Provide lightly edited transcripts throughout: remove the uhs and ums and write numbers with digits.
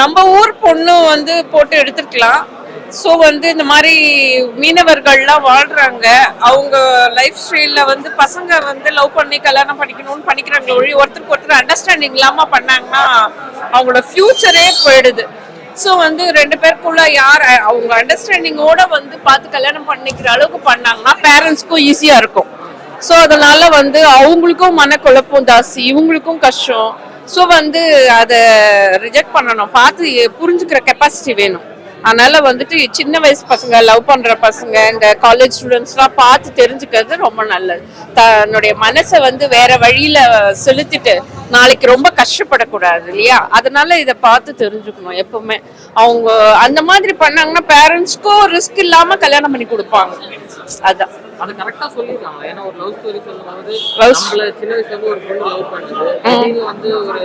நம்ம ஊர் பொண்ணு வந்து போட்டு எடுத்துருக்கலாம். ஸோ வந்து இந்த மாதிரி மீனவர்கள்லாம் வாழ்றாங்க. அவங்க லைஃப் ஸ்டைல்ல வந்து பசங்க வந்து லவ் பண்ணி கல்யாணம் பண்ணிக்கணும்னு பண்ணிக்கிறாங்க ஒழி, ஒருத்தருக்கு ஒருத்தர் அண்டர்ஸ்டாண்டிங் இல்லாம பண்ணாங்கன்னா அவங்களோட ஃபியூச்சரே போயிடுது. ஸோ வந்து ரெண்டு பேருக்குள்ள யார் அவங்க அண்டர்ஸ்டாண்டிங்கோட வந்து பார்த்து கல்யாணம் பண்ணிக்கிற அளவுக்கு பண்ணாங்கன்னா பேரண்ட்ஸ்க்கும் ஈஸியா இருக்கும். ஸோ அதனால வந்து அவங்களுக்கும் மனக்குழப்பம் ஜாஸ்தி, இவங்களுக்கும் கஷ்டம். ஸோ வந்து அதை ரிஜெக்ட் பண்ணணும், பார்த்து புரிஞ்சுக்கிற கெப்பாசிட்டி வேணும். அதனால வந்துட்டு சின்ன வயசு பசங்க, லவ் பண்ற பசங்க, இந்த காலேஜ் ஸ்டூடெண்ட்ஸ்லாம் பார்த்து தெரிஞ்சுக்கிறது ரொம்ப நல்லது. தன்னுடைய மனசை வந்து வேற வழியில செலுத்திட்டு நாளைக்கு ரொம்ப கஷ்டப்படக்கூடாது இல்லையா? அதனால இதை பார்த்து தெரிஞ்சுக்கணும் எப்பவுமே. அவங்க அந்த மாதிரி பண்ணாங்கன்னா பேரண்ட்ஸ்க்கும் ரிஸ்க் இல்லாம கல்யாணம் பண்ணி கொடுப்பாங்க. அதான் அது கரெக்டா சொல்லிருக்காங்க. ஏன்னா ஒரு லவ் ஸ்டோரி சொல்லும்போது நம்மள சின்ன வயசுல இருந்து ஒரு பொண்ணு லவ் பண்ணுது, திடீர்னு வந்து ஒரு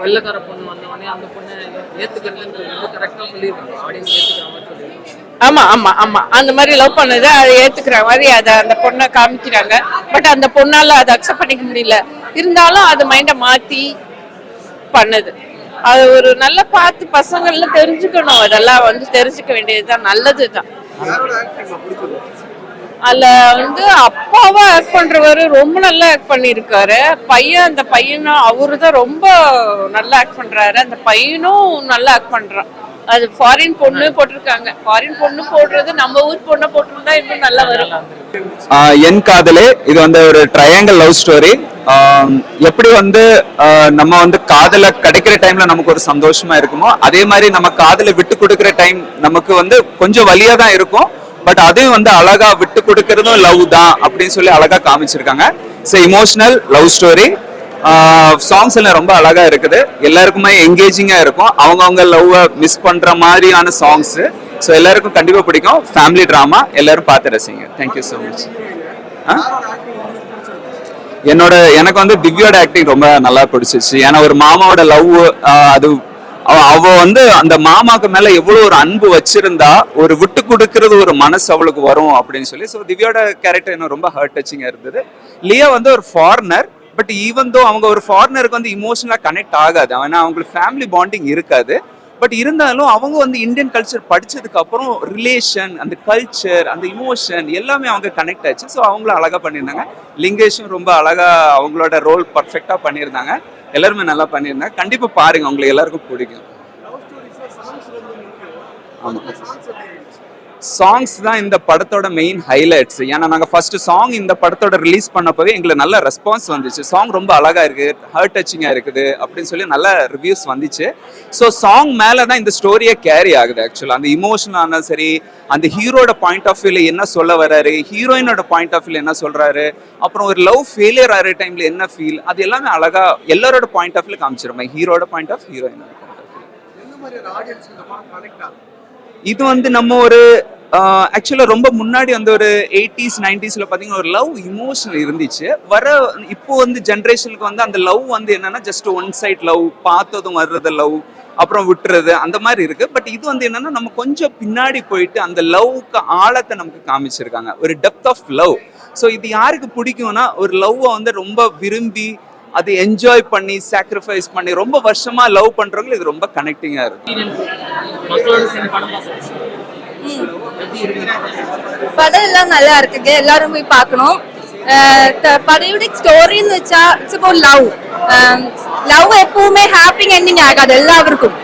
வெள்ளக்கார பொண்ணு வந்தவொடனே அந்த பொண்ணை ஏத்துக்கிறதுன்றது கரெக்டா சொல்லிருக்காங்க. ஆடியன்ஸ் ஏத்துக்கிற மாதிரி சொல்லிருக்காங்க. ஆமா ஆமா ஆமா, அந்த மாதிரி லவ் பண்ணது அதை ஏத்துக்கிற மாதிரி அதை அந்த பொண்ணை காமிக்கிறாங்க. பட் அந்த பொண்ணால அதை அக்செப்ட் பண்ணிக்க முடியல, இருந்தாலும் அது மைண்டை மாத்தி பண்ணுது. அது ஒரு நல்ல பார்த்து பசங்கள்லாம் தெரிஞ்சுக்கணும். அதெல்லாம் வந்து தெரிஞ்சுக்க வேண்டியதுதான், நல்லதுதான். அதுல வந்து அப்பாவா ஆக்ட் பண்றவரு ரொம்ப நல்லா ஆக்ட் பண்ணிருக்காரு. பையன், அந்த பையனும் அவருதான் ரொம்ப நல்லா ஆக்ட் பண்றாரு. அந்த பையனும் நல்லா ஆக்ட் பண்றான். அது ஃபாரின் பொண்ணு போட்டிருக்காங்க. ஃபாரின் பொண்ணு போடுறது நம்ம ஊர் பொண்ணை போட்டிருந்தா இன்னும் நல்லா வரும். என் காதலே இது வந்து ஒரு ட்ரையாங்கிள் லவ் ஸ்டோரி. எப்படி வந்து நம்ம வந்து காதல கிடைக்கிற டைம்ல நமக்கு ஒரு சந்தோஷமா இருக்குமோ, அதே மாதிரி நம்ம காதல விட்டு கொடுக்கிற டைம் நமக்கு வந்து கொஞ்சம் வலியா தான் இருக்கும். பட் அதையும் வந்து அழகா விட்டு கொடுக்கறதும் லவ் தான் அப்படின்னு சொல்லி அழகா காமிச்சிருக்காங்க. Emotional love story. சாங்ஸ் எல்லாம் ரொம்ப அழகா இருக்குது, எல்லாருக்குமே என்கேஜிங்கா இருக்கும். அவங்க லவ் மிஸ் பண்ற மாதிரியான சாங்ஸ். ஸோ எல்லாருக்கும் கண்டிப்பா பிடிக்கும். ஃபேமிலி டிராமா, எல்லாரும் பார்த்து ரசிங்க. Thank you so much. எனக்கு வந்து திவ்யோட ஆக்டிங் ரொம்ப நல்லா பிடிச்சிச்சு. ஏன்னா ஒரு மாமாவோட லவ், அது அவ வந்து அந்த மாமாக்கு மேல எவ்வளவு ஒரு அன்பு வச்சிருந்தா ஒரு விட்டு கொடுக்கறது ஒரு மனசு அவளுக்கு வரும் அப்படின்னு சொல்லி. ஸோ திவ்யோட கேரக்டர் எனக்கு ரொம்ப ஹர்ட் டச்சிங்கா இருந்தது. லியா வந்து ஒரு ஃபாரினர், பட் ஈவன் தோ அவங்க ஒரு ஃபாரினருக்கு வந்து இமோஷனலா கனெக்ட் ஆகாது. ஏன்னா அவங்களுக்கு ஃபேமிலி பாண்டிங் இருக்காது. பட் இருந்தாலும் அவங்க வந்து இந்தியன் கல்ச்சர் படிச்சதுக்கு அப்புறம் ரிலேஷன், அந்த கல்ச்சர், அந்த இமோஷன் எல்லாமே அவங்க கனெக்ட் ஆச்சு. ஸோ அவங்களும் அழகா பண்ணியிருந்தாங்க. லிங்கேஷும் ரொம்ப அழகா அவங்களோட ரோல் பர்ஃபெக்டா பண்ணியிருந்தாங்க. எல்லாருமே நல்லா பண்ணியிருந்தாங்க. கண்டிப்பா பாருங்க, உங்களுக்கு எல்லாருக்கும் பிடிக்கும். சாங்ஸ் தான் இந்த படத்தோட மெயின் ஹைலைட்ஸ். ஏன்னா நாங்க ஃபர்ஸ்ட் சாங் இந்த படத்தோட ரிலீஸ் பண்ணப்பவே எங்களுக்கு நல்ல ரெஸ்பான்ஸ் வந்துச்சு. சாங் ரொம்ப அழகா இருக்கு, ஹர்ட் டச்சிங்கா இருக்குது அப்படின்னு சொல்லி நல்ல ரிவ்யூஸ் வந்துச்சு. ஸோ சாங் மேல தான் இந்த ஸ்டோரியே கேரி ஆகுது. ஆக்சுவலா அந்த இமோஷனான சரி, அந்த ஹீரோட பாயிண்ட் ஆஃப் வியூல என்ன சொல்ல வர்றாரு, ஹீரோயினோட பாயிண்ட் ஆஃப் வியூல என்ன சொல்றாரு, அப்புறம் ஒரு லவ் ஃபெயிலியர் ஆகிற டைம்ல என்ன ஃபீல், அது எல்லாமே அழகா எல்லாரோட பாயிண்ட் ஆஃப் வியூல காமிச்சிருமா. ஹீரோட பாயிண்ட் ஆஃப், ஹீரோயினோட பாயிண்ட் ஆஃப். இது வந்து நம்ம ஒரு ஆக்சுவலா ரொம்ப முன்னாடி வந்து ஒரு 80s 90sல பாத்தீங்கன்னா ஒரு லவ் இமோஷன் இருந்துச்சு. இப்போ வந்து ஜென்ரேஷனுக்கு வந்து அந்த லவ் வந்து என்னன்னா ஜஸ்ட் ஒன் சைட் லவ், பார்த்ததும் வர்றது லவ், அப்புறம் விட்டுறது, அந்த மாதிரி இருக்கு. பட் இது வந்து என்னன்னா நம்ம கொஞ்சம் பின்னாடி போயிட்டு அந்த லவ்க்கு ஆழத்தை நமக்கு காமிச்சிருக்காங்க, ஒரு டெப்த் ஆஃப் லவ். ஸோ இது யாருக்கு பிடிக்கும்னா ஒரு லவ்வை வந்து ரொம்ப விரும்பி அதை என்ஜாய் பண்ணி சாக்ரிஃபைஸ் பண்ணி ரொம்ப வருஷமா லவ் பண்றவங்க இது ரொம்ப கனெக்டிங்கா இருக்கும். படம் எல்லாம் நல்லா இருக்குது, எல்லாரும் போய் பார்க்கணும். படையோட ஸ்டோரின்னு வச்சா இட்ஸ் அபவுட் லவ். லவ் எப்பவுமே ஹாப்பி எண்டிங் ஆகாது எல்லாருக்கும்.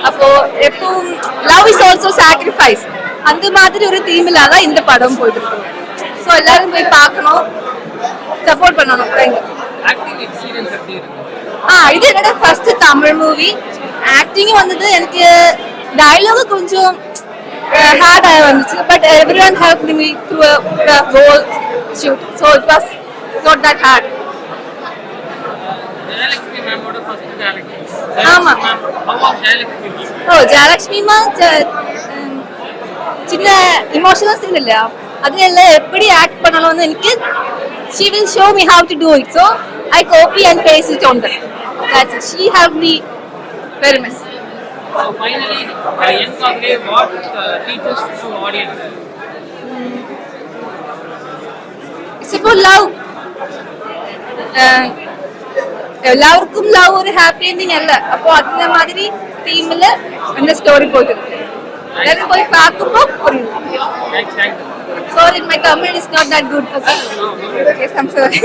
அப்போ எப்பவும் லவ் இஸ் ஆல்சோ சாக்ரிஃபைஸ், அந்த மாதிரி ஒரு தீமில தான் இந்த படம் போயிட்டு இருக்கும். ஸோ எல்லாரும் போய் பார்க்கணும், சப்போர்ட் பண்ணணும். இது என்னோட ஃபர்ஸ்ட் தமிழ் மூவி. ஆக்டிங் வந்தது எனக்கு டயலாக் கொஞ்சம் hard வந்துச்சு. But everyone helped me through the whole shoot, so it was not that hard. ஆமா. ஜெயலட்சுமி சின்ன இமோஷனல் சீன் இல்ல, அது எல்லாம் எப்படி ஆக்ட் பண்ணணும்னு எனக்கு she will show me how to do it, so I copy and paste it on that. That's it. She helped me very much. So finally, what teaches to audience? It's about love. எல்லாருக்கும் love ஒரு happy ending அல்ல. அப்போ அந்த மாதிரி தீம்ல அந்த story போயிட்டு இருக்கு. எல்லாரும் போய் பார்க்கும்போ புரியும். Sorry, my Tamil is not that good. Yes, I'm sorry.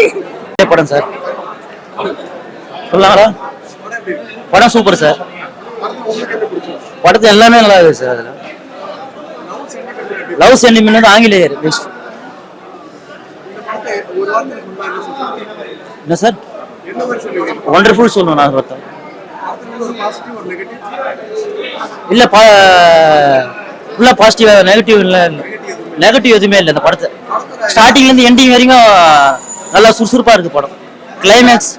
படம் சார் சொல்லாங்களா? படம் சூப்பர் சார். படத்து எல்லாமே நல்லா இருக்கு சார். அதில் லவ் சென்டிமெண்ட் ஆங்கிலேயர் பெஸ்ட். என்ன சார் ஒண்டர்ஃபுல் சொல்லணும் நான் பார்த்தேன். இல்ல ஃபுல்லா பாசிட்டிவா, நெகட்டிவ் இல்ல, நெகட்டிவ் எதுவுமே இல்லை. இந்த படத்தை ஸ்டார்டிங்ல இருந்து எண்டிங் வரைக்கும் நல்லா சுறுசுறுப்பா இருக்கு படம். கிளைமேக்ஸ்,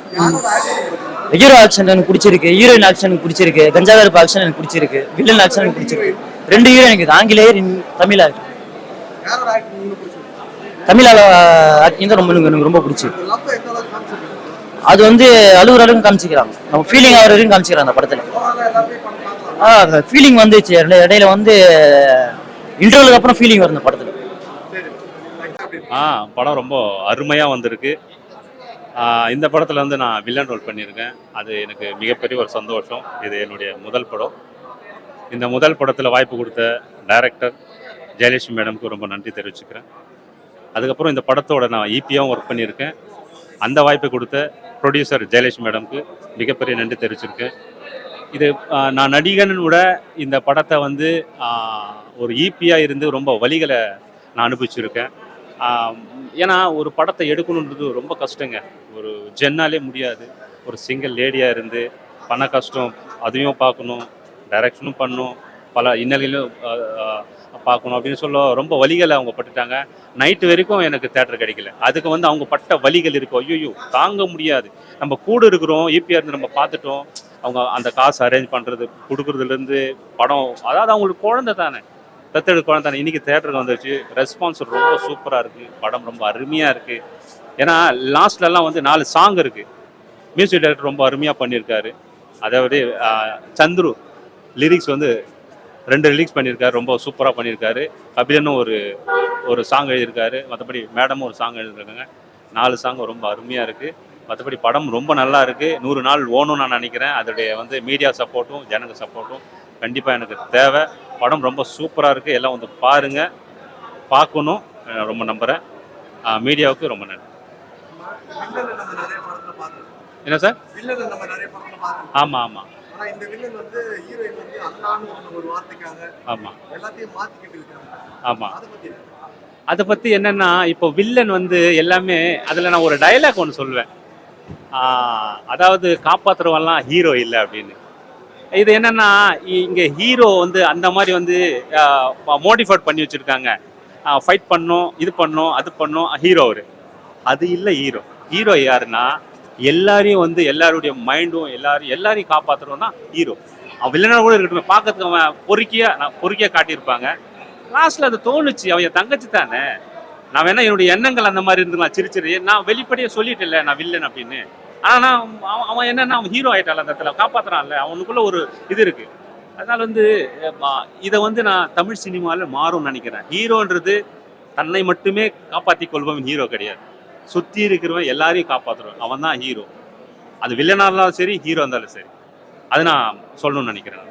ஹீரோ ஆக்ஷன் எனக்கு பிடிச்சிருக்கு, ஹீரோயின் ஆக்ஷன் எனக்கு பிடிச்சிருக்கு, கஞ்சாவேரப்பு ஆக்ஷன் எனக்கு பிடிச்சிருக்கு, வில்லன் ஆக்ஷன் எனக்கு பிடிச்சிருக்கு. 2 ஹீரோ எனக்கு ஆங்கிலேயர் தமிழ் ஆக்டர். தமிழ் ஆக்டிங் தான் எனக்கு ரொம்ப பிடிச்சிருக்கு. அது வந்து அழுகுற அளவுக்கு காமிச்சிக்கிறாங்க, நம்ம ஃபீலிங் ஆகிற வரைக்கும் காமிச்சிக்கிறாங்க அந்த படத்துல. ஃபீலிங் வந்துச்சு இடையில வந்து இன்டர்வலுக்கு அப்புறம் ஃபீலிங் வரும் இந்த படத்துல. படம் ரொம்ப அருமையாக வந்திருக்கு. இந்த படத்தில் வந்து நான் வில்லன் ரோல் பண்ணியிருக்கேன். அது எனக்கு மிகப்பெரிய ஒரு சந்தோஷம். இது என்னுடைய முதல் படம். இந்த முதல் படத்தில் வாய்ப்பு கொடுத்த டைரக்டர் ஜெயலட்சுமி மேடமுக்கு ரொம்ப நன்றி தெரிவிச்சுக்கிறேன். அதுக்கப்புறம் இந்த படத்தோட நான் ஈபியாகவும் ஒர்க் பண்ணியிருக்கேன். அந்த வாய்ப்பை கொடுத்த ப்ரொடியூசர் ஜெயலட்சுமி மேடமுக்கு மிகப்பெரிய நன்றி தெரிவிச்சிருக்கேன். இது நான் நடிகன் விட இந்த படத்தை வந்து ஒரு ஈபியாக இருந்து ரொம்ப வலிகளை நான் அனுபவிச்சிருக்கேன். ஏன்னா ஒரு படத்தை எடுக்கணுன்றது ரொம்ப கஷ்டங்க. ஒரு ஜென்னாலே முடியாது. ஒரு சிங்கிள் லேடியாக இருந்து பண கஷ்டம் அதையும் பார்க்கணும், டைரக்ஷனும் பண்ணணும், பல இன்னல்களும் பார்க்கணும் அப்படின்னு சொல்ல ரொம்ப வலிகளை அவங்க பட்டுட்டாங்க. நைட்டு வரைக்கும் எனக்கு தேட்டர் கிடைக்கல. அதுக்கு வந்து அவங்க பட்ட வலிகள் இருக்கும். ஐயோ தாங்க முடியாது. நம்ம கூட இருக்கிறோம், ஈபிஆர் இருந்து நம்ம பார்த்துட்டோம். அவங்க அந்த காசு அரேஞ்ச் பண்ணுறது கொடுக்குறதுலேருந்து படம், அதாவது அவங்களுக்கு குழந்தை தானே, தத்தெடு குழந்தை தானே. இன்றைக்கி தேட்டருக்கு வந்துருச்சு. ரெஸ்பான்ஸ் ரொம்ப சூப்பராக இருக்குது. படம் ரொம்ப அருமையாக இருக்குது. ஏன்னா லாஸ்ட்லலாம் வந்து 4 சாங் இருக்குது. மியூசிக் டைரக்டர் ரொம்ப அருமையாக பண்ணியிருக்காரு. அதாவது சந்துரு லிரிக்ஸ் வந்து 2 ரிலீக்ஸ் பண்ணியிருக்காரு. ரொம்ப சூப்பராக பண்ணியிருக்காரு. கபிலனும் ஒரு சாங் எழுதியிருக்காரு. மற்றபடி மேடமும் ஒரு சாங் எழுதியிருக்காங்க. 4 சாங் ரொம்ப அருமையாக இருக்குது. மற்றபடி படம் ரொம்ப நல்லா இருக்குது. 100 நாள் ஓணும்னு நான் நினைக்கிறேன். அதோடைய வந்து மீடியா சப்போர்ட்டும் ஜனங்க சப்போர்ட்டும் கண்டிப்பாக எனக்கு தேவை. படம் ரொம்ப சூப்பராக இருக்குது. எல்லாம் வந்து பாருங்கள், பார்க்கணும், ரொம்ப நம்புகிறேன். மீடியாவுக்கு ரொம்ப நன்றி. என்ன சார்? ஆமாம் ஆமாம் ஆமாம் ஆமாம். அதை பற்றி என்னென்னா, இப்போ வில்லன் வந்து எல்லாமே அதில் நான் ஒரு டைலாக் ஒன்று சொல்லுவேன். அதாவது காப்பாற்றுறவெல்லாம் ஹீரோ இல்லை அப்படின்னு. இது என்னென்னா, இங்கே ஹீரோ வந்து அந்த மாதிரி வந்து மோடிஃபைட் பண்ணி வச்சுருக்காங்க. ஃபைட் பண்ணோம், இது பண்ணோம், அது பண்ணோம், ஹீரோ அவர். அது இல்லை ஹீரோ. ஹீரோ யாருன்னா எல்லாரையும் வந்து எல்லாருடைய மைண்டும் எல்லாரையும் காப்பாற்றுறோம் தான் ஹீரோ. அவன் வில்லனாக கூட இருக்கட்டும், பார்க்கறதுக்கு அவன் பொறுக்கியாக காட்டியிருப்பாங்க. லாஸ்ட்டில் அது தோணுச்சு, அவன் என் தங்கச்சி தானே. நான் வேணா என்னுடைய எண்ணங்கள் அந்த மாதிரி இருந்துக்கலாம், சிரிச்சிரு. நான் வெளிப்படையாக சொல்லிட்டேன்ல நான் வில்லன் அப்படின்னு. ஆனால் அவன் என்னன்னா, அவன் ஹீரோ ஆகிட்டான், அந்த இடத்துல காப்பாற்றுறான்ல, அவனுக்குள்ள ஒரு இது இருக்குது. அதனால் வந்து இதை வந்து நான் தமிழ் சினிமாவில் மாறும்னு நினைக்கிறேன். ஹீரோன்றது தன்னை மட்டுமே காப்பாற்றி கொள்பவன் ஹீரோ கிடையாது. சுற்றி இருக்கிறவன் எல்லாரையும் காப்பாற்றுறவன் அவன் தான் ஹீரோ. அது வில்லனாக இருந்தாலும் சரி, ஹீரோ இருந்தாலும் சரி. அது நான் சொல்லணும்னு நினைக்கிறேன்.